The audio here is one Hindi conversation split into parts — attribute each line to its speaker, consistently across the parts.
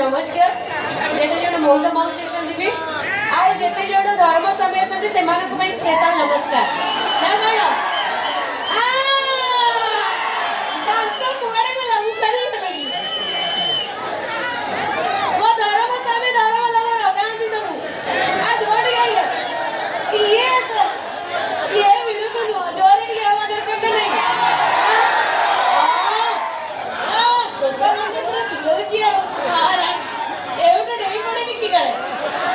Speaker 1: नमस्कार जेटे जण मौसा मौसी अछंती भी आ जेटे जण धर्म स्वामी अछंती से मानक पई स्पेशल नमस्कार ना कोन आ दांत कुआडे गला मुसरी लगी वो धर्म स्वामी धर्म लवर गांधी सब आज ओड गई ये वीडियो को जोरडी आवाज करते नहीं तो गरम के तो सिलोची आ एवढं डेई पडे की काळे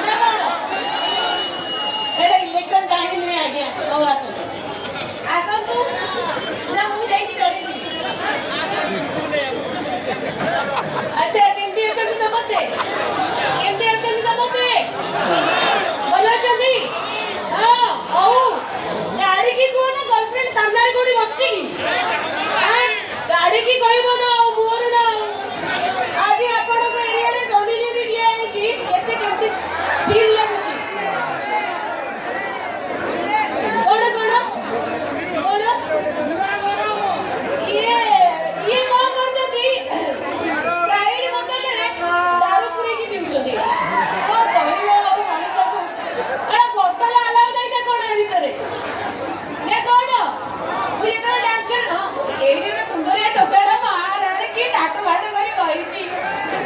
Speaker 1: ना कोण एटा इलेक्शन टाइम में आ गया हो आसन तू ना मु जाई की चढ़ी छी अच्छा केमती अछंती समझते बोलो अछंती हां औ गाड़ी की को ना गर्लफ्रेंड सामने रे कोडी बसची की हां गाड़ी की कहबो ना मोर ना आज आपण को एरिया रे सोनीली भी लिया छी केते केते फील लागुची कोण ये कोन करजती स्प्राइट बोतल रे दारू पुरे की पिउचती को कहबो माने सब अरे बोतल अलाउ नहीं था कोण भीतरे ने कोण तू ये तो डांस कर हां एडी में सुंदर या टोकड़ा मार अरे की टाटो बाटो करी गई छी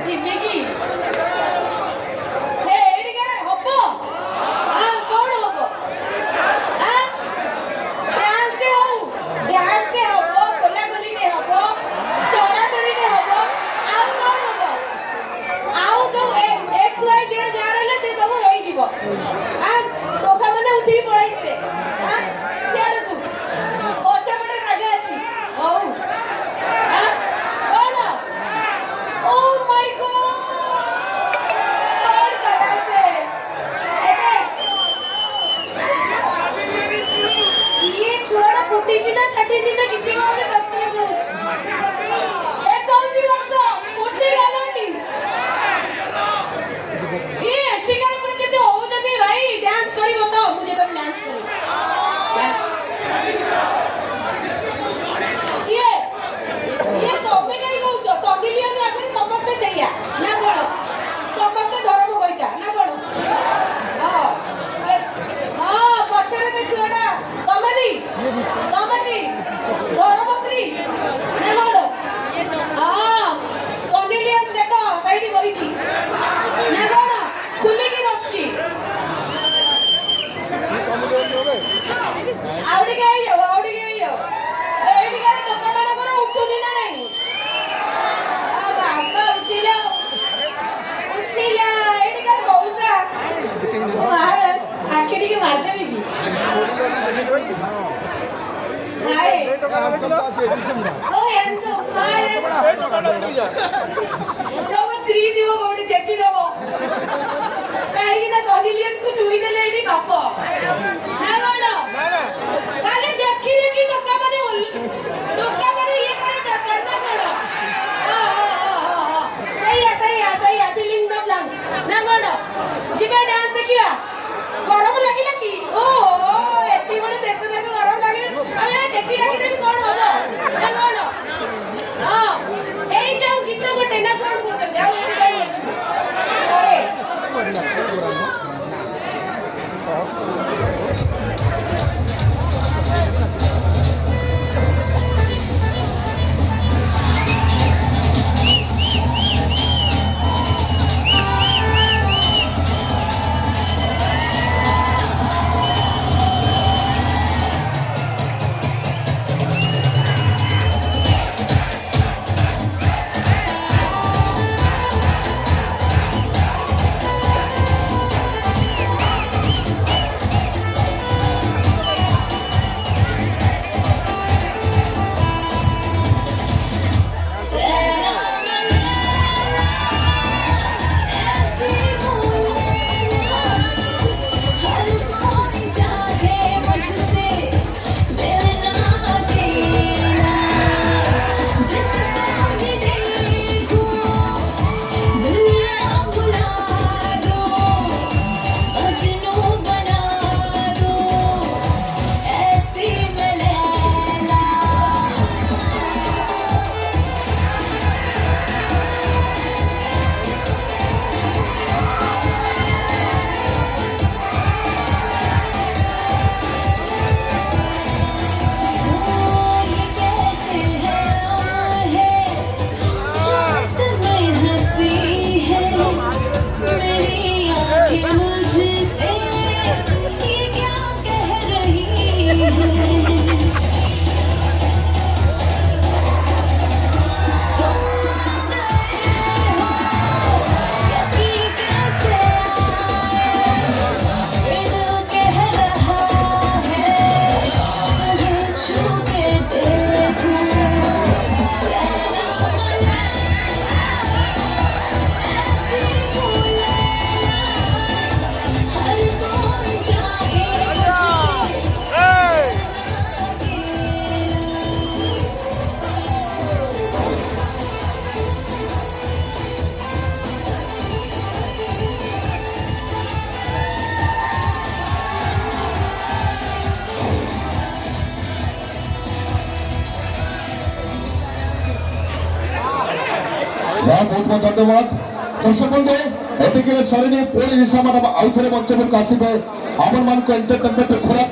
Speaker 1: जिम्मी की हे एडी करे हबो हां कोण हबो हां डांस के हबो कोला कोली ने हबो चोरा चोरी ने हबो आ कोण हबो आउ सब एक्स वाई जेड जा रहले से सब होई जीवो हां तोफा माने उठी पळाई जिवे हां सियाड को ओछा पटे राजा अछि हौ हां कोण ओ माय गॉड और करा से एते ये छोड़ा फुटी छी ना फटी नी ना किछि गोरे करते को ए कौन सी वर्ष फुटी गलानी ये एथिकल पर जते हो जते भाई डांस करी बताओ मुझे तो डांस करी ये तो पे नहीं कहू संदिलिया ने आखिर समस्त सैया ना कोन समस्त धर्म गइता ना कोन हां हां पछरे से छुडा तमे भी धर्म स्त्री ना कोन हां संदिलिया देखो साइड बई छी ना कोन खुली की बसची आवडी के आइयो एडी के टका माना करे उठुनी ना नहीं आ बाबा उठिला एडी के बहुसा मार आखिडी के मार देबी जी हाय ओ एंसो मार तो स्त्री दिवो गोडी चेची देबो काई ना सोलिलियन को चुरी देले एडी पाप ना गण खाली देखी देखी टका माने ये करे दरकार ना गण सही है फीलिंग द ब्लैंक्स ना गण जिबे डांस देखिया गरम लागिला की ओ एती बडे देखो गरम लागे अरे टेकी देबी कोन होबो ना गण हां एई जाऊ गीत गोटे ना कोन गोटे जाऊ एटी ओए
Speaker 2: बहुत बहुत धन्यवाद दर्शक बंधु एतिके सरिनी पुणी निशा मैडम आउ थे मंच पर आसवे आपण मान एंटरटेनमेंट खोला